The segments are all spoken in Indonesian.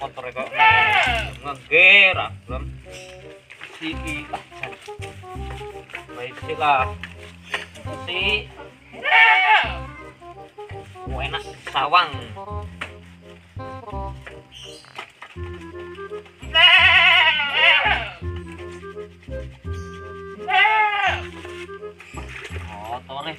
motor kok ngeger belum siki baik lah si enak sawang tore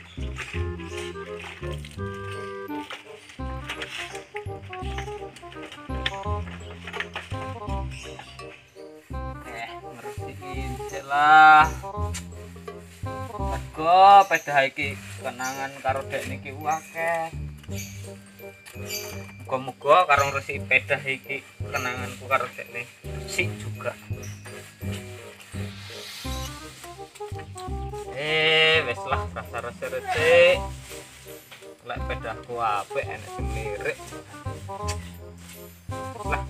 ngersiin celah Ego pedah iki kenangan karo dek niki akeh. Muga-muga karo ngresiki pedah iki kenanganku karo dekne sik juga. Wis lah rasa-rasa resik. Lek pedahku apik enek sing lirik. Lah.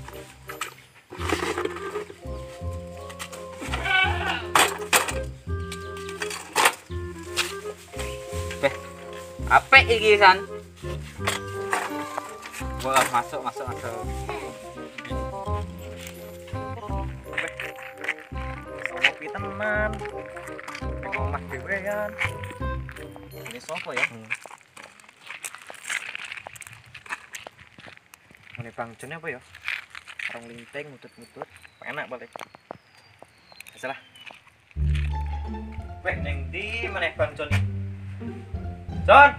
Apik iki san. Wah, masuk ada. Ngopi tenan. Nek omah dhewean. Ini sopo ya? Ini bangcone apa ya? Orang linting mutut-mutut. Enak balik. Salah. Weh, ning ndi meneh bangcone? John.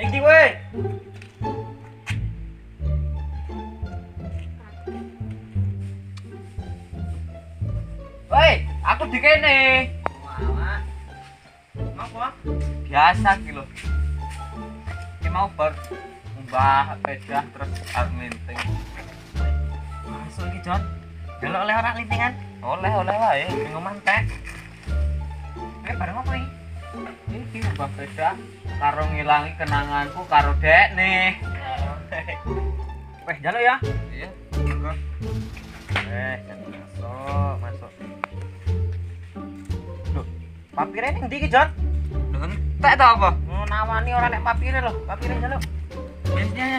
Ning ndi weh? Woi, aku di kene. Malah. Ngapa? Biasa iki lho. Iki mau bar mbah pedah terus arep linting. Masuk iki, John. Delok oleh ora lintingan? Oleh wae, ning omah entek. Bareng apa iki? Iki mbah pedah karo ngilangi kenanganku karo dek nih. Weh, njaluk ya? Iya. Monggo. Masuk. Loh, papire ning ndi iki, Jon? Lho entek ta apa? Nawani ora nek papire lho, papire njaluk. Ya.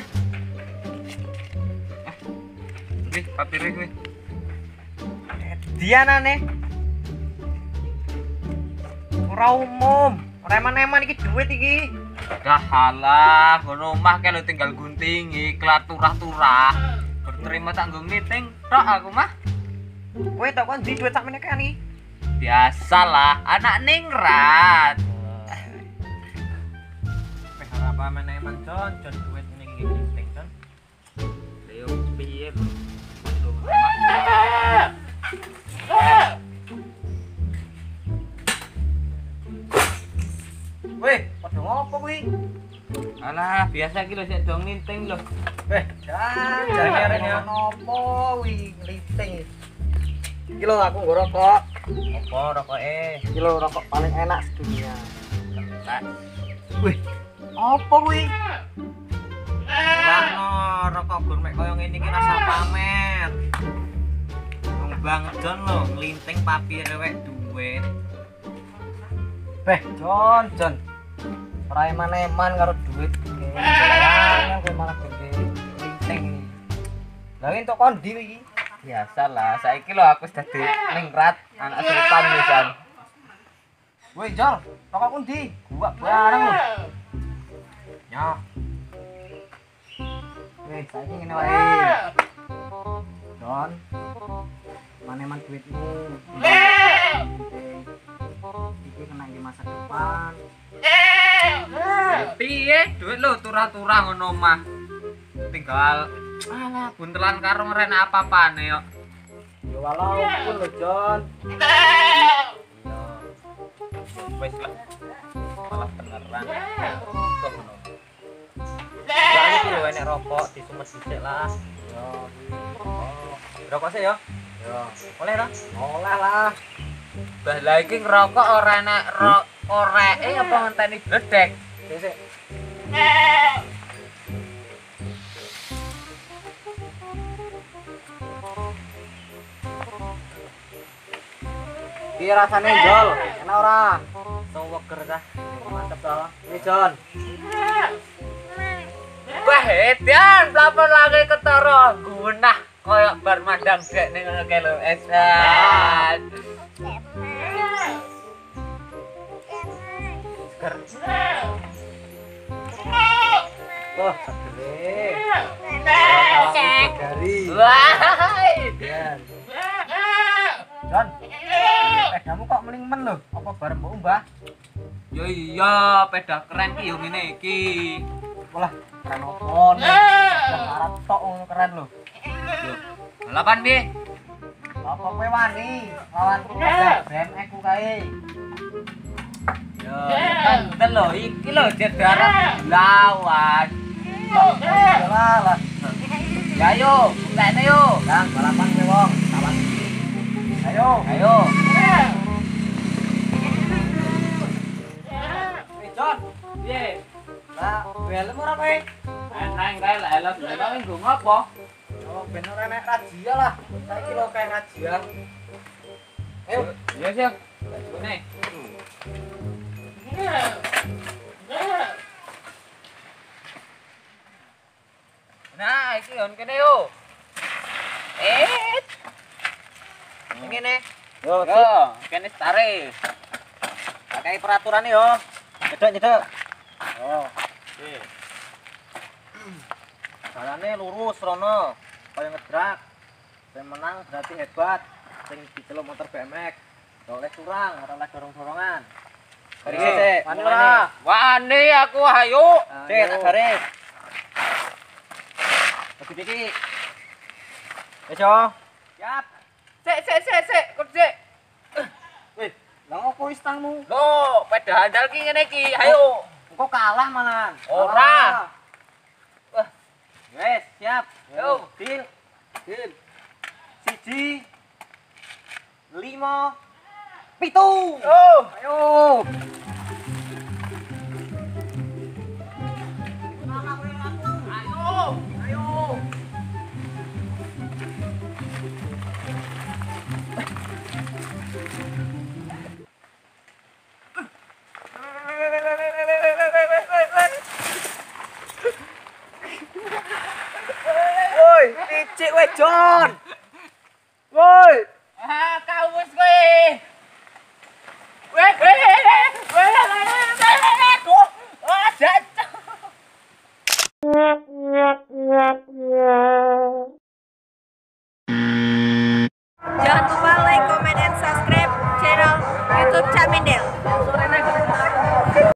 Iki papire kuwi. Dianane. Ora umum, ora eman-eman iki duit iki. Dah halah, ngono omah ke lho tinggal guntingi, kelar turah-turah. Berterima tak nggo ngiting tok aku mah. Kowe tok kon ndi duit sak meneh kan iki? Biasalah, anak ningrat. Weh ora apa eman-eman Jon duit ning iki ngiting Jon. Yo piye? Weh, padha ngopo kuwi? Alah, biasa iki lho sik dong nginting lho. Weh, jane arene opo kuwi ngiting. Iki lho aku nggo rokok. Apa rokoke? Iki lho rokok paling enak sedunia. Tak. Wih, opo kuwi? Ora rokok gourmet koyo ngene iki rasa pamer. Wong banget Jon lho nglinting papire wek duit. Beh, Jon. Ora eman-eman karo duit. Jangan kowe malah gede nglinting. Lah entuk kondi iki? Biasalah, saiki lho aku wis dadi ningrat anak sultan pisan. Woi, Jol, rokok kundi? Gua bareng lho. Ya. Weh, saiki ngene wae. Jon. Maneman duitmu. Iki kena di masa depan. Piye? Duit lho turah-turah ngono mah. Tinggal alah buntelan karo ngrene apa-apane yo. Ya walaupun lho, Jon. Wes lah. Malah beneran. Kok ngono. Soale iki lho enek rokok disumet dhisik lah. Yo. Rokok sih yo. Yo. Oleh lah. Oleh lah. Bah lah iki ngerokok ora enak oreke apa ngenteni bledek. Sik. Piye rasane, Jol? Enak ora? Seger dah. Mantep toh. Ini, Jon. Wah, edan pelapor lagi ketara gunah koyo bar madang dek ning ngono kae lho, edan. Wah, segere. Wah. Jon. Kamu kok mling-men lho? Apa bareng mbok Mbah? Ya iya, peda keren ki yo ngene iki. Walah, keren opo nih? Arab tok ngono keren lho. Lho, balapan piye? Apa kowe wani lawan BMX ku kae? Yo, kan lho iki lho jedaran lawan. Lah, Ya yo, lene yo. Kang balapan kowe wong. Lawan. Ayo. Ayo. Jon. Piye? Lah, helm ora kowe? Nang kae helm nggo ngopo? Oh, ben ora nek razia lah. Saiki lho kae razia. Ayo. Ya sih. Ngene. Nah, iki on kene yo. Ngene. Yo, Yo, kene stare. pakai peraturan yo. Cedek. Oh. Jalane lurus rono, kaya ngedrak. Sing menang berarti hebat. Sing diceluk motor BMX. Oleh curang, ora oleh dorong-dorongan. Garis sik. Wani ora? Wani aku ayo. Sik, tak garis. Bagi iki. Wis yo. Siap. Sik, kerja. Wih, lah opo istangmu? Loh, peda handal ki ngene iki. Ayo. Engko kalah malahan. Ora. Wah. Wes, siap. Yo. Deal. Siji. 5. 7. Oh. Ayo. Woi, licik we Jon. Woi. Ah, kaus kowe. Weh. Oh, jatuh. Jangan lupa like, comment, and subscribe channel YouTube Camindel.